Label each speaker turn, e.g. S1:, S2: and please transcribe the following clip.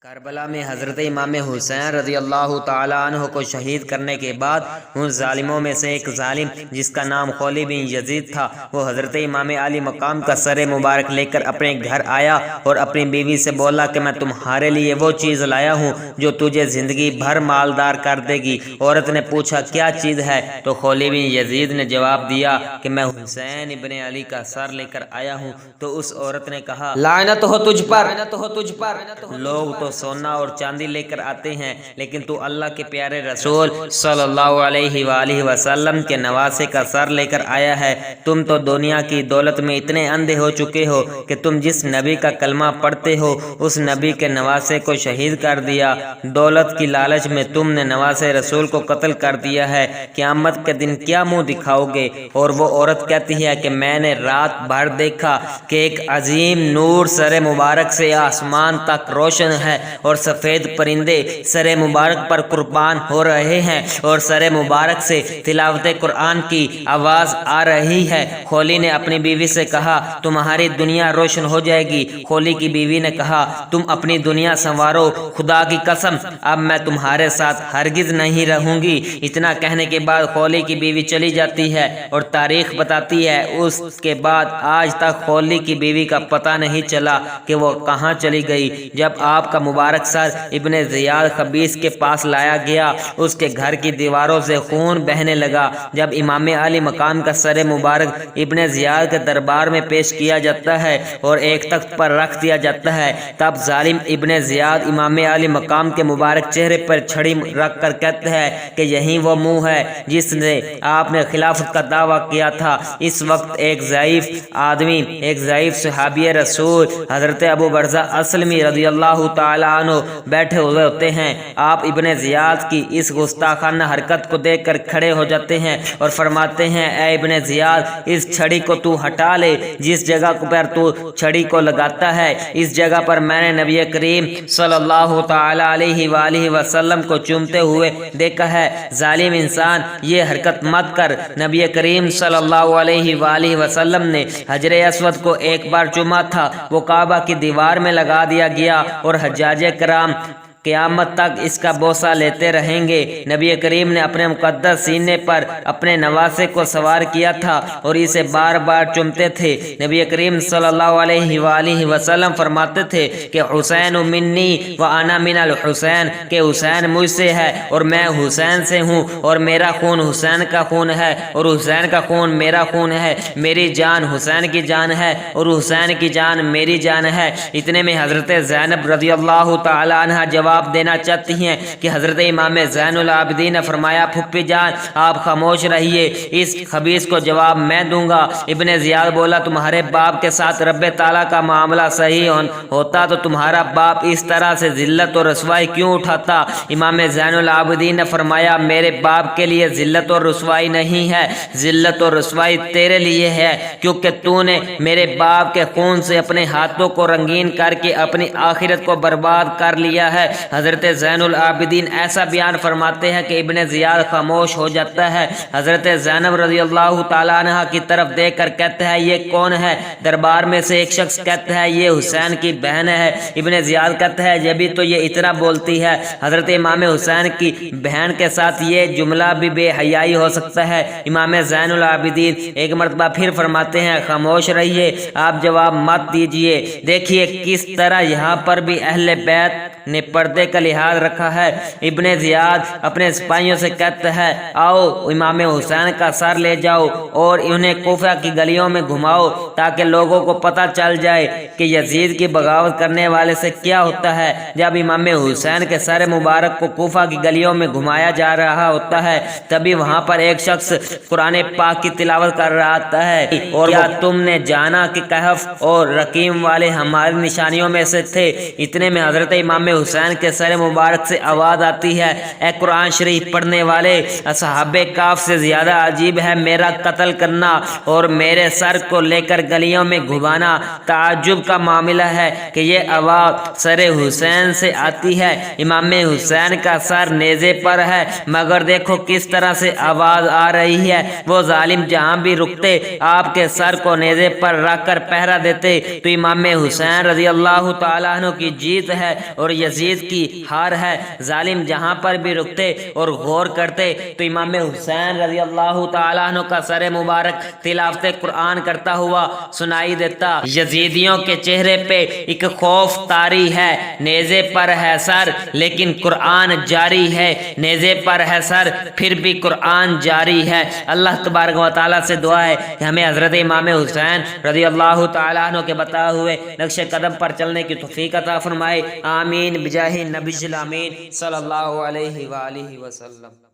S1: کربلا میں حضرت امام حسین رضی اللہ تعالیٰ عنہ کو شہید کرنے کے بعد ان ظالموں میں سے ایک ظالم جس کا نام خولی بن یزید تھا، وہ حضرت امام علی مقام کا سر مبارک لے کر اپنے گھر آیا اور اپنی بیوی سے بولا کہ میں تمہارے لیے وہ چیز لایا ہوں جو تجھے زندگی بھر مالدار کر دے گی۔ عورت نے پوچھا کیا چیز ہے؟ تو خولی بن یزید نے جواب دیا کہ میں حسین ابن علی کا سر لے کر آیا ہوں۔ تو اس عورت نے کہا
S2: لعنت ہو تجھ پر۔
S1: لوگ تو سونا اور چاندی لے کر آتے ہیں، لیکن تو اللہ کے پیارے رسول صلی اللہ علیہ وآلہ وسلم کے نواسے کا سر لے کر آیا ہے۔ تم تو دنیا کی دولت میں اتنے اندھے ہو چکے ہو کہ تم جس نبی کا کلمہ پڑھتے ہو اس نبی کے نواسے کو شہید کر دیا۔ دولت کی لالچ میں تم نے نواسے رسول کو قتل کر دیا ہے۔ قیامت کے دن کیا منہ دکھاؤ گے؟ اور وہ عورت کہتی ہے کہ میں نے رات بھر دیکھا کہ ایک عظیم نور سر مبارک سے آسمان تک روشن ہے اور سفید پرندے سر مبارک پر قربان ہو رہے ہیں اور سر مبارک سے تلاوت قرآن کی آواز آ رہی ہے۔ خولی نے اپنی بیوی سے کہا تمہاری دنیا روشن ہو جائے گی۔ خولی کی بیوی نے کہا تم اپنی دنیا سنوارو، خدا کی قسم اب میں تمہارے ساتھ ہرگز نہیں رہوں گی۔ اتنا کہنے کے بعد خولی کی بیوی چلی جاتی ہے اور تاریخ بتاتی ہے اس کے بعد آج تک خولی کی بیوی کا پتہ نہیں چلا کہ وہ کہاں چلی گئی۔ جب آپ کا مبارک سر ابن زیاد خبیث کے پاس لایا گیا، اس کے گھر کی دیواروں سے خون بہنے لگا۔ جب امام علی مقام کا سر مبارک ابن زیاد کے دربار میں پیش کیا جاتا ہے اور ایک تخت پر رکھ دیا جاتا ہے، تب ظالم ابن زیاد امام علی مقام کے مبارک چہرے پر چھڑی رکھ کر کہتا ہے کہ یہی وہ منہ ہے جس نے آپ نے خلافت کا دعویٰ کیا تھا۔ اس وقت ایک ضعیف آدمی، ایک ضعیف صحابی رسول حضرت ابو برزہ اسلمی رضی اللہ تعالیٰ عنہ بیٹھے ہوئے ہوتے ہیں۔ آپ ابن زیاد کی اس گستاخانہ حرکت کو دیکھ کر کھڑے ہو جاتے ہیں اور فرماتے ہیں اے ابن زیاد، اس چھڑی کو تو ہٹا لے۔ جس جگہ پر تو چھڑی کو لگاتا ہے اس جگہ پر میں نے نبی کریم صلی اللہ تعالی علیہ وآلہ وسلم کو چومتے ہوئے دیکھا ہے۔ ظالم انسان، یہ حرکت مت کر۔ نبی کریم صلی اللہ علیہ وآلہ وسلم نے حجر اسود کو ایک بار چوما تھا، وہ کعبہ کی دیوار میں لگا دیا گیا اور حجاج کرام قیامت تک اس کا بوسہ لیتے رہیں گے۔ نبی کریم نے اپنے مقدس سینے پر اپنے نواسے کو سوار کیا تھا اور اسے بار بار چومتے تھے۔ نبی کریم صلی اللہ علیہ وآلہ وسلم فرماتے تھے کہ حسین منی و انا من الحسین، کہ حسین مجھ سے ہے اور میں حسین سے ہوں، اور میرا خون حسین کا خون ہے اور حسین کا خون میرا خون ہے۔ میری جان حسین کی جان ہے اور حسین کی جان میری جان ہے۔ اتنے میں حضرت زینب رضی اللہ تعالی عنہ جواب دینا چاہتی ہیں کہ حضرت امام زین العابدین نے فرمایا پھپھی جان آپ خاموش رہیے، اس خبیث کو جواب میں دوں گا۔ ابن زیاد بولا تمہارے باپ کے ساتھ رب تعالیٰ کا معاملہ صحیح ہوتا تو تمہارا باپ اس طرح سے ذلت اور رسوائی کیوں اٹھاتا؟ امام زین العابدین نے فرمایا میرے باپ کے لیے ذلت اور رسوائی نہیں ہے، ذلت اور رسوائی تیرے لیے ہے، کیونکہ تو نے میرے باپ کے خون سے اپنے ہاتھوں کو رنگین کر کے اپنی آخرت کو برباد کر لیا ہے۔ حضرت زین العابدین ایسا بیان فرماتے ہیں کہ ابن زیاد خاموش ہو جاتا ہے۔ حضرت زینب رضی اللہ تعالیٰ عنہ کی طرف دیکھ کر کہتا ہے یہ کون ہے؟ دربار میں سے ایک شخص کہتا ہے یہ حسین کی بہن ہے۔ ابن زیاد کہتا ہے جبھی تو یہ اتنا بولتی ہے۔ حضرت امام حسین کی بہن کے ساتھ یہ جملہ بھی بے حیائی ہو سکتا ہے۔ امام زین العابدین ایک مرتبہ پھر فرماتے ہیں خاموش رہیے، آپ جواب مت دیجئے۔ دیکھیے کس طرح یہاں پر بھی اہل بیت نے پردے کا لحاظ رکھا ہے۔ ابن زیاد اپنے سپاہیوں سے کہتا ہے آؤ امام حسین کا سر لے جاؤ اور انہیں کوفہ کی گلیوں میں گھماؤ تاکہ لوگوں کو پتہ چل جائے کہ یزید کی بغاوت کرنے والے سے کیا ہوتا ہے۔ جب امام حسین کے سر مبارک کو کوفہ کی گلیوں میں گھمایا جا رہا ہوتا ہے تبھی وہاں پر ایک شخص قرآن پاک کی تلاوت کر رہا ہوتا ہے اور کیا تم نے جانا کہ کہف اور رقیم والے ہماری نشانیوں میں سے تھے؟ اتنے میں حضرت امام حسین کے سر مبارک سے آواز آتی ہے اے قرآن شریف پڑھنے والے، اصحاب کاف سے زیادہ عجیب ہے میرا قتل کرنا اور میرے سر کو لے کر گلیوں میں گھمانا۔ تعجب کا معاملہ ہے کہ یہ آواز سر حسین سے آتی ہے۔ امام حسین کا سر نیزے پر ہے مگر دیکھو کس طرح سے آواز آ رہی ہے۔ وہ ظالم جہاں بھی رکتے آپ کے سر کو نیزے پر رکھ کر پہرا دیتے۔ تو امام حسین رضی اللہ تعالیٰ عنہ کی جیت ہے اور یہ یزید کی ہار ہے۔ ظالم جہاں پر بھی رکتے اور غور کرتے تو امام حسین رضی اللہ تعالیٰ عنہ کا سر مبارک تلاوت قرآن کرتا ہوا سنائی دیتا۔ یزیدیوں کے چہرے پہ ایک خوف طاری ہے، نیزے پر ہے سر لیکن قرآن جاری ہے، نیزے پر ہے سر پھر بھی قرآن جاری ہے۔ اللہ تبارک و تعالیٰ سے دعا ہے کہ ہمیں حضرت امام حسین رضی اللہ تعالیٰ عنہ کے بتائے ہوئے نقش قدم پر چلنے کی توفیق عطا فرمائے۔ آمین بجاہ نبی الامین صلی اللہ علیہ وآلہ وسلم۔